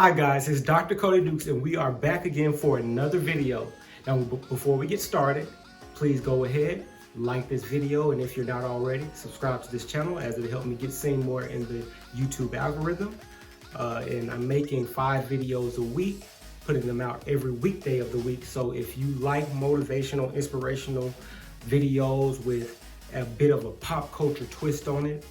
Hi guys, it's Dr. Cody Dukes and we are back again for another video. Now before we get started, please go ahead, like this video, and if you're not already, subscribe to this channel as it'll help me get seen more in the YouTube algorithm. And I'm making 5 videos a week, putting them out every weekday of the week. So if you like motivational, inspirational videos with a bit of a pop culture twist on it,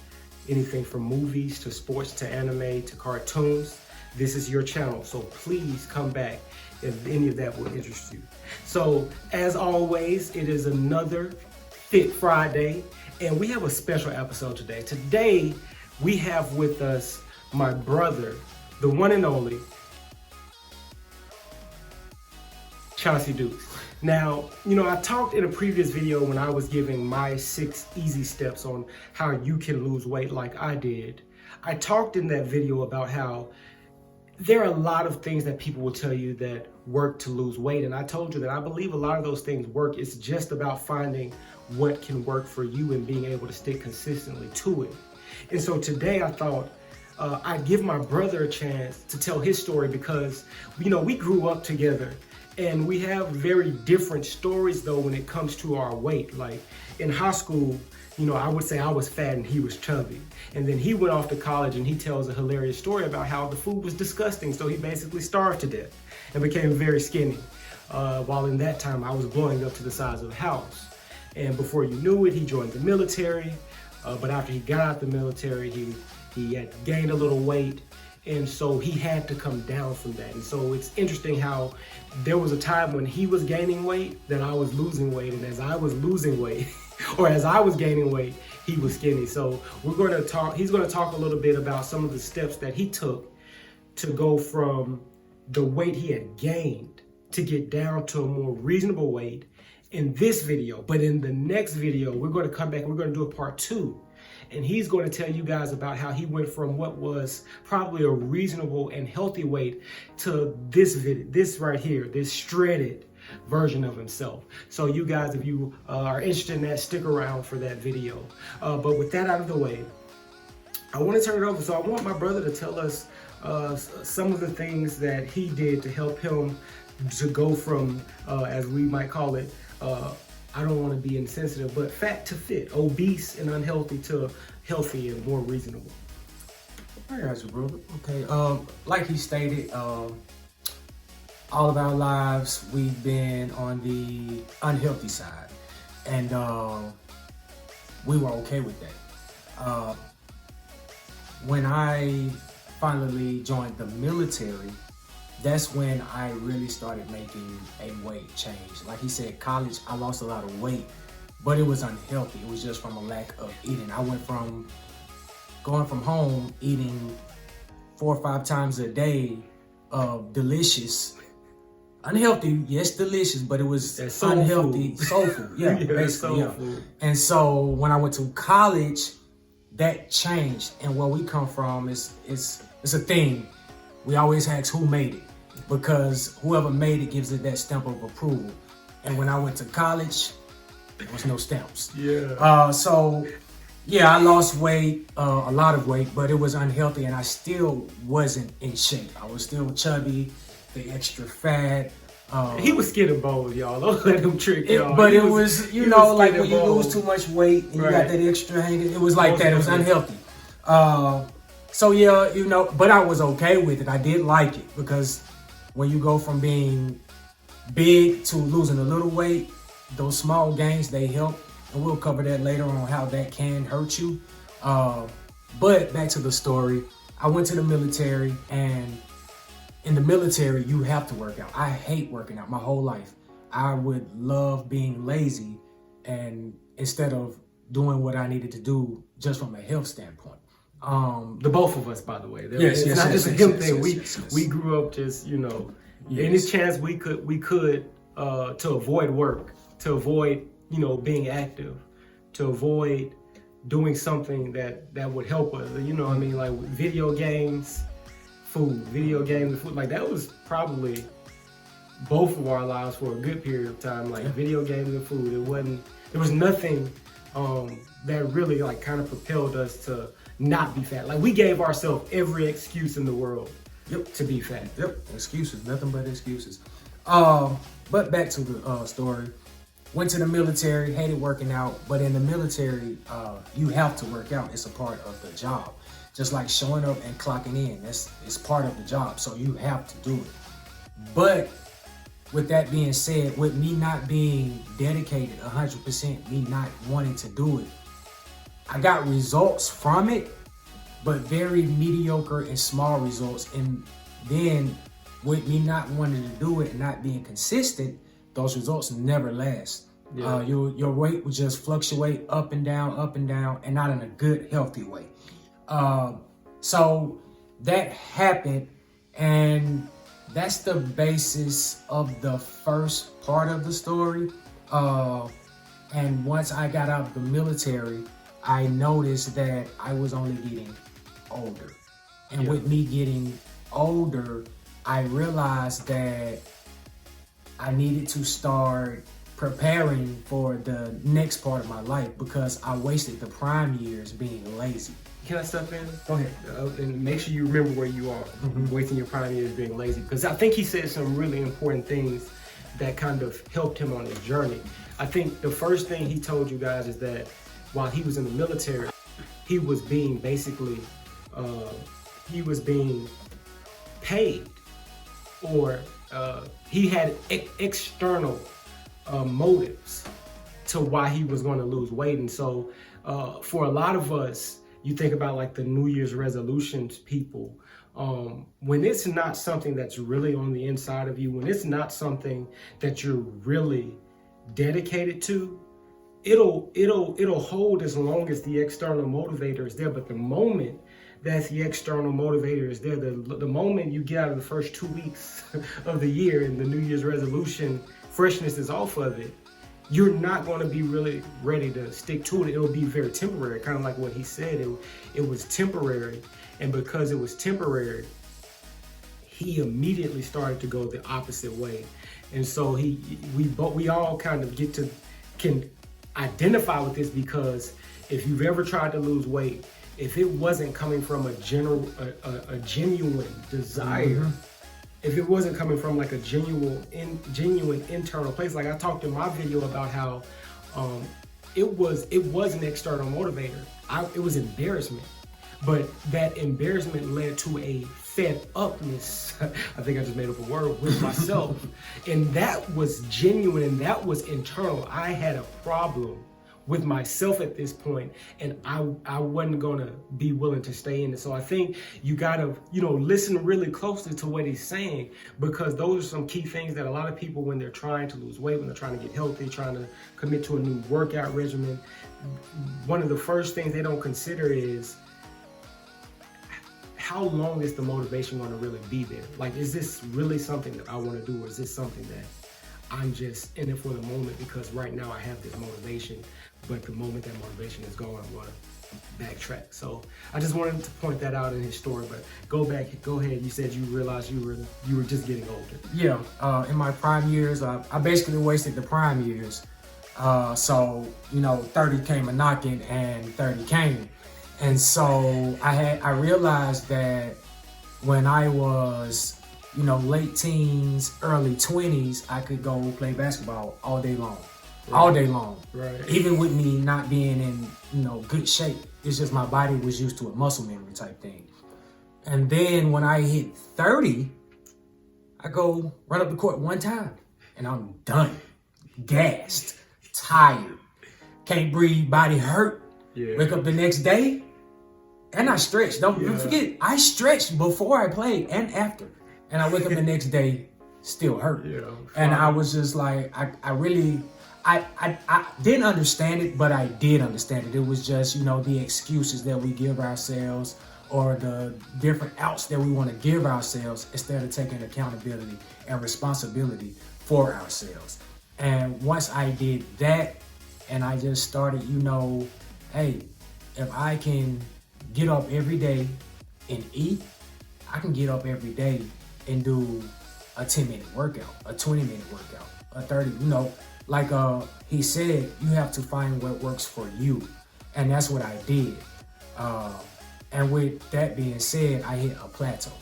anything from movies to sports to anime to cartoons, this is your channel. So please come back if any of that will interest you. So as always, it is another Fit Friday and we have a special episode today. Today we have with us my brother, the one and only Chauncey Dukes. Now, I talked in a previous video when I was giving my 6 easy steps on how you can lose weight like I did. I talked in that video about how there are a lot of things that people will tell you that work to lose weight. And I told you that I believe a lot of those things work. It's just about finding what can work for you and being able to stick consistently to it. And so today I thought I'd give my brother a chance to tell his story because, we grew up together. And we have very different stories though when it comes to our weight. Like in high school, I would say I was fat and he was chubby. And then he went off to college and he tells a hilarious story about how the food was disgusting. So he basically starved to death and became very skinny. While in that time I was blowing up to the size of a house. And before you knew it, he joined the military. But after he got out the military, he had gained a little weight. And so he had to come down from that. And so it's interesting how there was a time when he was gaining weight that I was losing weight. And as I was losing weight, or as I was gaining weight, he was skinny. So he's going to talk a little bit about some of the steps that he took to go from the weight he had gained to get down to a more reasonable weight in this video. But in the next video, we're going to come back and we're going to do a part 2. And he's going to tell you guys about how he went from what was probably a reasonable and healthy weight to this right here, this shredded version of himself. So you guys, if you are interested in that, stick around for that video. But with that out of the way, I want to turn it over. So I want my brother to tell us some of the things that he did to help him to go from, as we might call it, I don't want to be insensitive, but fat to fit, obese and unhealthy to healthy and more reasonable. I got you, brother. Okay, like he stated, all of our lives we've been on the unhealthy side, and we were okay with that. When I finally joined the military, that's when I really started making a weight change. Like he said, college, I lost a lot of weight, but it was unhealthy. It was just from a lack of eating. I went from going from home, eating 4 or 5 times a day of delicious, unhealthy, yes, delicious, but it was unhealthy soul food. Yeah, basically, yeah. Food. And so when I went to college, that changed. And where we come from is a thing. We always ask who made it, because whoever made it gives it that stamp of approval. And when I went to college, there was no stamps. Yeah. So yeah, I lost weight, a lot of weight, but it was unhealthy and I still wasn't in shape. I was still chubby, the extra fat. He was skin and bones, y'all. Don't let him trick y'all. But it was like when you lose too much weight and you got that extra hanging, it was like that. It was unhealthy. So yeah, but I was okay with it. I did like it because when you go from being big to losing a little weight, those small gains, they help. And we'll cover that later on how that can hurt you. But back to the story, I went to the military, and in the military, you have to work out. I hate working out my whole life. I would love being lazy and instead of doing what I needed to do just from a health standpoint. The both of us, by the way. Yes, it's not just a him thing. We grew up just, any chance we could to avoid work, to avoid, being active, to avoid doing something that would help us. Like video games, food, like that was probably both of our lives for a good period of time. Like video games and food, there was nothing that really like kind of propelled us to not be fat. Like we gave ourselves every excuse in the world Yep. to be fat. Yep. Excuses, nothing but excuses. But back to the story. Went to the military, hated working out, but in the military, you have to work out. It's a part of the job. Just like showing up and clocking in. It's part of the job, so you have to do it. But with that being said, with me not being dedicated 100%, me not wanting to do it, I got results from it, but very mediocre and small results. And then with me not wanting to do it and not being consistent, those results never last. Yeah. Your weight will just fluctuate up and down, and not in a good, healthy way. So that happened, and that's the basis of the first part of the story. And once I got out of the military, I noticed that I was only getting older. And with me getting older, I realized that I needed to start preparing for the next part of my life because I wasted the prime years being lazy. Can I step in? Go ahead. And make sure you remember where you are. Wasting your prime years being lazy. Because I think he said some really important things that kind of helped him on his journey. I think the first thing he told you guys is that while he was in the military, he was being basically, he was being paid, or he had external motives to why he was going to lose weight. And so for a lot of us, you think about like the New Year's resolutions people, when it's not something that's really on the inside of you, when it's not something that you're really dedicated to, it'll hold as long as the external motivator is there. But the moment that the external motivator is there, the moment you get out of the first 2 weeks of the year and the New Year's resolution freshness is off of it, you're not going to be really ready to stick to it. It'll be very temporary, kind of like what he said. It was temporary, and because it was temporary, he immediately started to go the opposite way. And so we all kind of can identify with this, because if you've ever tried to lose weight, if it wasn't coming from a genuine desire, if it wasn't coming from like a genuine internal place, like I talked in my video about how it was an external motivator. It was embarrassment, but that embarrassment led to a fed upness. I think I just made up a word with myself, and that was genuine and that was internal. I had a problem with myself at this point, and I wasn't gonna be willing to stay in it. So I think you gotta, listen really closely to what he's saying, because those are some key things that a lot of people, when they're trying to lose weight, when they're trying to get healthy, trying to commit to a new workout regimen, one of the first things they don't consider is, how long is the motivation going to really be there? Like, is this really something that I want to do, or is this something that I'm just in it for the moment because right now I have this motivation, but the moment that motivation is gone, I'm going to backtrack. So I just wanted to point that out in his story. But go ahead. You said you realized you were just getting older. Yeah, in my prime years, I basically wasted the prime years. So 30 came a knocking and 30 came, and so I realized that when I was late teens, early 20s, I could go play basketball all day long. Right. All day long. Right. Even with me not being in good shape. It's just my body was used to a muscle memory type thing. And then when I hit 30, I go run up the court one time and I'm done. Gassed, tired, can't breathe, body hurt. Yeah. Wake up the next day and I stretched. Don't forget, I stretched before I played and after. And I wake up the next day, still hurt. Yeah, and I was just like, I didn't understand it, but I did understand it. It was just, the excuses that we give ourselves, or the different outs that we want to give ourselves, instead of taking accountability and responsibility for ourselves. And once I did that, and I just started, hey, if I can get up every day and eat, I can get up every day and do a 10-minute workout, a 20-minute workout, a 30, like he said, you have to find what works for you. And that's what I did. And with that being said, I hit a plateau.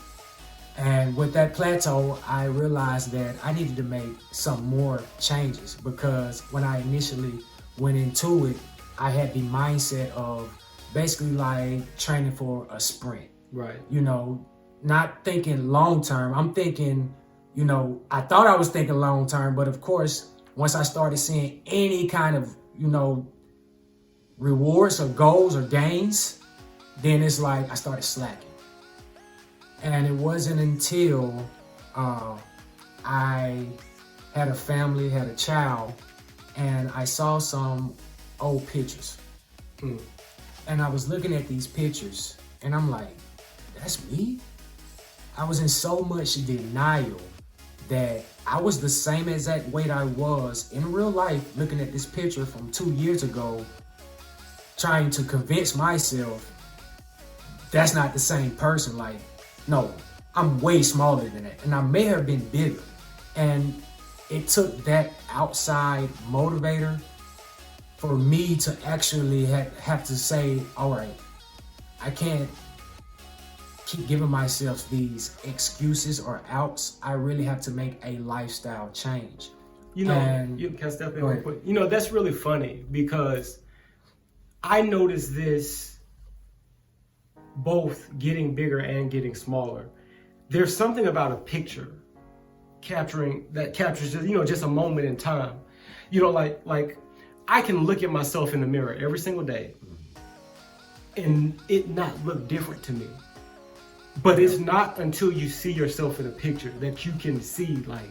And with that plateau, I realized that I needed to make some more changes, because when I initially went into it, I had the mindset of basically like training for a sprint. Right. You know, not thinking long term. I'm thinking, you know, I thought I was thinking long term, but of course, once I started seeing any kind of, you know, rewards or goals or gains, then it's like I started slacking. And it wasn't until I had a family, had a child, and I saw some old pictures. And I was looking at these pictures, and I'm like, that's me? I was in so much denial that I was the same exact weight I was in real life, looking at this picture from 2 years ago, trying to convince myself that's not the same person. Like, no, I'm way smaller than that. And I may have been bigger. And it took that outside motivator for me to actually have to say, all right, I can't keep giving myself these excuses or outs. I really have to make a lifestyle change. You know, you can step in real quick. You know, that's really funny, because I noticed this both getting bigger and getting smaller. There's something about a picture captures just, you know, just a moment in time. You know, like I can look at myself in the mirror every single day and it not look different to me. But it's not until you see yourself in a picture that you can see, like,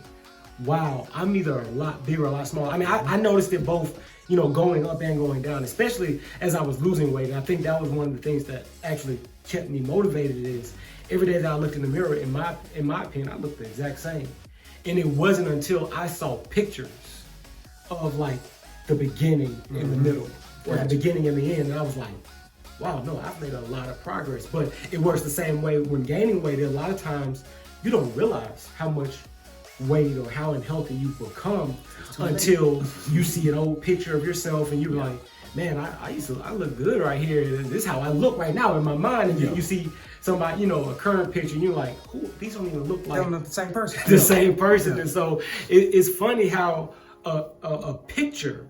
wow, I'm either a lot bigger or a lot smaller. I mean, I noticed it both, you know, going up and going down, especially as I was losing weight. And I think that was one of the things that actually kept me motivated, is every day that I looked in the mirror, in my opinion, I looked the exact same. And it wasn't until I saw pictures of like the beginning and the middle, or the beginning and the end, and I was like, wow, no, I've made a lot of progress. But it works the same way when gaining weight. A lot of times you don't realize how much weight or how unhealthy you become until you see an old picture of yourself and you're like, man, I look good right here. This is how I look right now in my mind. And you see somebody, you know, a current picture, and you're like, these don't even look like the same person. The same person. And so it's funny how a picture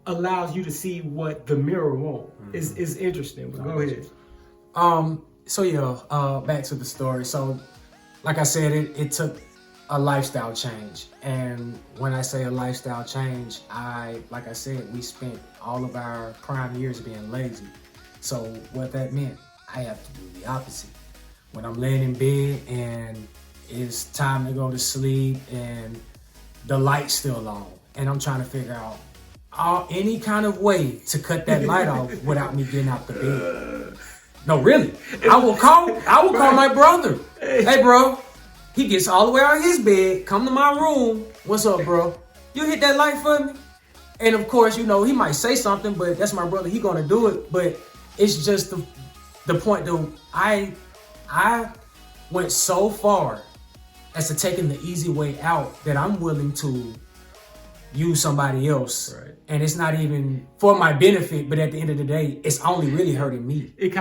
allows you to see what the mirror won't. It's interesting, but go ahead. So back to the story. So like I said, it took a lifestyle change. And when I say a lifestyle change, like I said, we spent all of our prime years being lazy. So what that meant, I have to do the opposite. When I'm laying in bed and it's time to go to sleep and the light's still on, and I'm trying to figure out any kind of way to cut that light off without me getting out the bed. No, really. I will call my brother. Hey, bro. He gets all the way out of his bed, come to my room. What's up, bro? You hit that light for me? And of course, you know, he might say something, but that's my brother. He gonna do it. But it's just the point that I went so far as to taking the easy way out that I'm willing to use somebody else. Right. And it's not even for my benefit, but at the end of the day, it's only really hurting me. It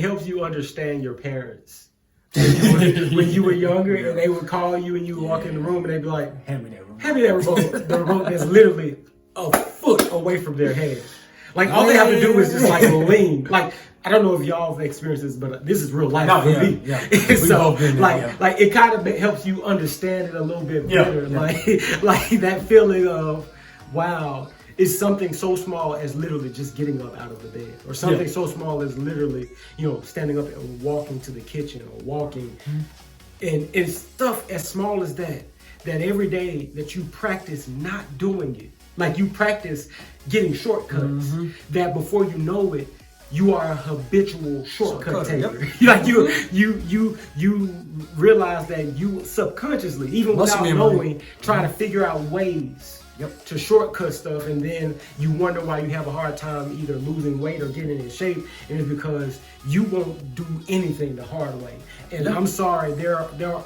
helps you understand your parents. When you were younger, and they would call you and you would walk in the room and they'd be like, hand me that remote. Hand me that remote. The remote is literally a foot away from their head. Like, all they have to do is just like lean. Like, I don't know if y'all have experienced this, but this is real life for me. Yeah. So, like it kind of helps you understand it a little bit better. Yeah. Like that feeling of, wow, it's something so small as literally just getting up out of the bed, or something so small as literally, you know, standing up and walking to the kitchen, or walking, and stuff as small as that every day that you practice not doing it, like you practice getting shortcuts, that before you know it, you are a habitual shortcut taker. Like you realize that you subconsciously, even without knowing, try to figure out ways to shortcut stuff, and then you wonder why you have a hard time either losing weight or getting in shape, and it's because you won't do anything the hard way. And I'm sorry, there are,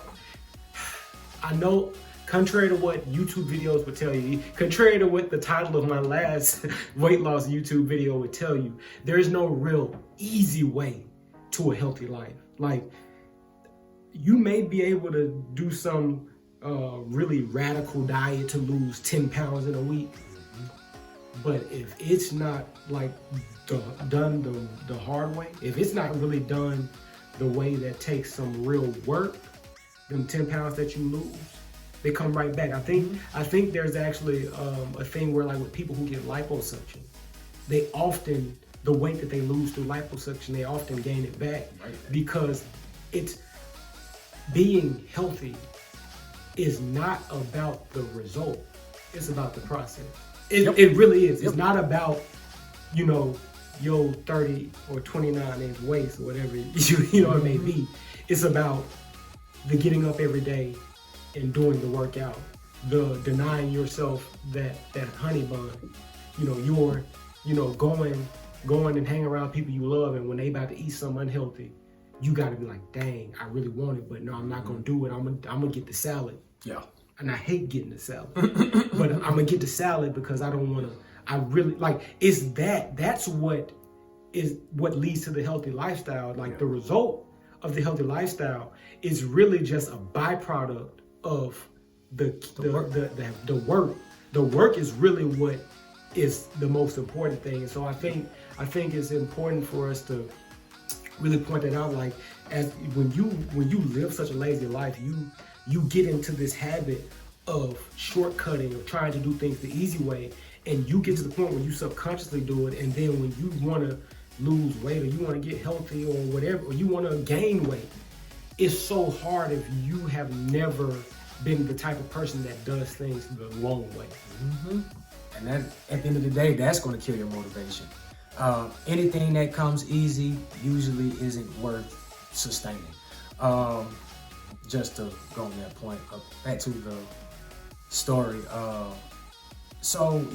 I know, contrary to what YouTube videos would tell you, contrary to what the title of my last weight loss YouTube video would tell you, there's no real easy way to a healthy life. Like, you may be able to do some really radical diet to lose 10 pounds in a week. But if it's not like done the hard way, if it's not really done the way that takes some real work, them 10 pounds that you lose, they come right back. I think there's actually a thing where, like, with people who get liposuction, they often, the weight that they lose through liposuction, they often gain it back, because it's being healthy is not about the result, it's about the process. It really is. It's not about, you know, your 30 or 29 inch waist or whatever you know it may be. It's about the getting up every day and doing the workout, the denying yourself that honey bun, going and hang around people you love, and when they about to eat something unhealthy, you got to be like, dang, I really want it, but no, I'm not gonna do it. I'm gonna get the salad. Yeah. And I hate getting the salad, but I'm gonna get the salad because I don't wanna. I really like. That's what leads to the healthy lifestyle. Like, the result of the healthy lifestyle is really just a byproduct of the work. The work is really what is the most important thing. And so I think it's important for us to really point that out. Like, as when you live such a lazy life, you get into this habit of shortcutting, of trying to do things the easy way, and you get to the point where you subconsciously do it, and then when you want to lose weight, or you want to get healthy, or whatever, or you want to gain weight, it's so hard if you have never been the type of person that does things the long way. And that, at the end of the day, that's going to kill your motivation. Anything that comes easy usually isn't worth sustaining. Just to go on that point, back to the story. So,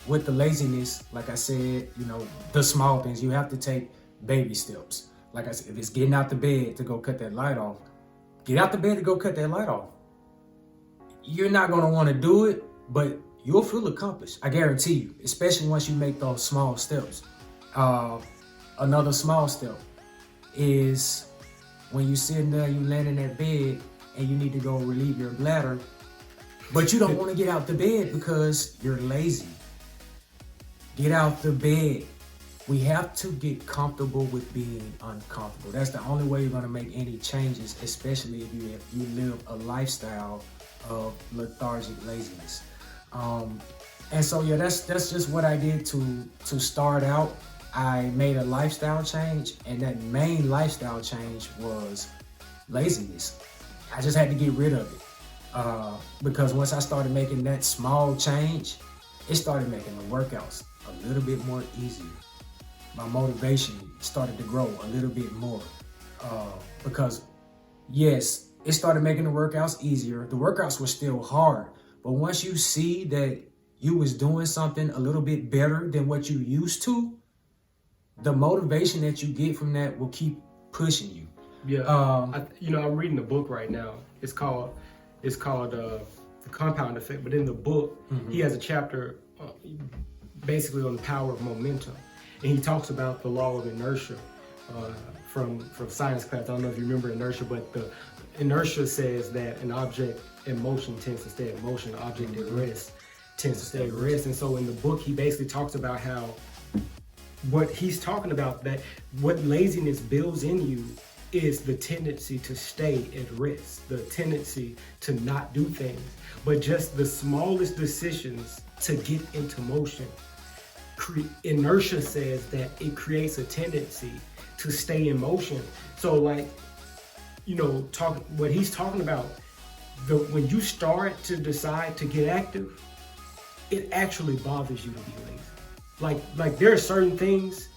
with the laziness, like I said, the small things, you have to take baby steps. Like I said, if it's getting out the bed to go cut that light off, get out the bed to go cut that light off. You're not going to want to do it, but you'll feel accomplished. I guarantee you, especially once you make those small steps. Another small step is when you're sitting there, you land in that bed, and you need to go relieve your bladder, but you don't want to get out the bed because you're lazy. Get out the bed. We have to get comfortable with being uncomfortable. That's the only way you're going to make any changes, especially if you live a lifestyle of lethargic laziness. And so, yeah, that's just what I did to start out. I made a lifestyle change, and that main lifestyle change was laziness. I just had to get rid of it, because once I started making that small change, it started making the workouts a little bit more easier. My motivation started to grow a little bit more, because yes, it started making the workouts easier. The workouts were still hard, but once you see that you was doing something a little bit better than what you used to, the motivation that you get from that will keep pushing you. Yeah. I'm reading a book right now. It's called The Compound Effect. But in the book, he has a chapter basically on the power of momentum, and he talks about the law of inertia from science class. I don't know if you remember inertia, but the inertia says that an object in motion tends to stay in motion. An object at rest tends to stay at rest. And so in the book, he basically talks about how what he's talking about, that what laziness builds in you is the tendency to stay at rest, the tendency to not do things, but just the smallest decisions to get into motion. Inertia says that it creates a tendency to stay in motion. So, like, what he's talking about, when you start to decide to get active, it actually bothers you to be lazy. Like there are certain things,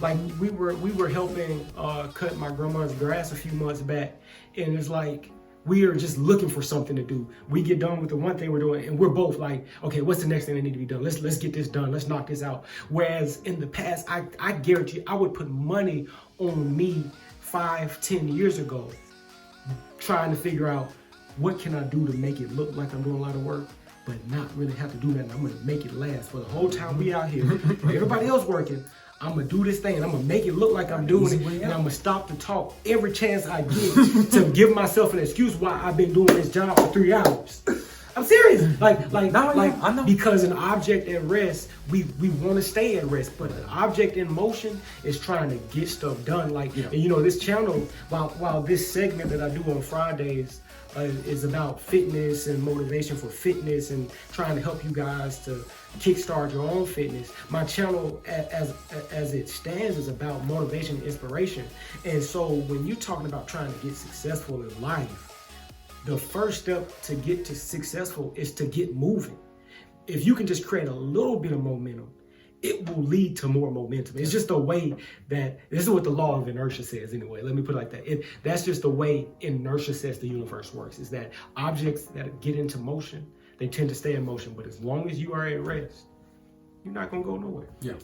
like we were helping cut my grandma's grass a few months back, and it's like we are just looking for something to do. We get done with the one thing we're doing, and we're both like, okay, what's the next thing that need to be done? Let's get this done. Let's knock this out. Whereas in the past, I guarantee you, I would put money on me 5-10 years ago, trying to figure out what can I do to make it look like I'm doing a lot of work. but not really have to do nothing. I'm gonna make it last for the whole time we out here. Everybody else working, I'm gonna do this thing and I'm gonna make it look like I'm doing it, and I'm gonna stop to talk every chance I get to give myself an excuse why I've been doing this job for 3 hours. I'm serious. I know. Because an object at rest, we want to stay at rest, but an object in motion is trying to get stuff done. And you know, this channel, while this segment that I do on Fridays is about fitness and motivation for fitness and trying to help you guys to kickstart your own fitness, my channel as it stands is about motivation and inspiration. And so when you're talking about trying to get successful in life, the first step to get to successful is to get moving. If you can just create a little bit of momentum, it will lead to more momentum. It's just the way that, this is what the law of inertia says anyway. Let me put it like that. That's just the way inertia says the universe works, is that objects that get into motion, they tend to stay in motion. But as long as you are at rest, you're not gonna go nowhere. Yeah.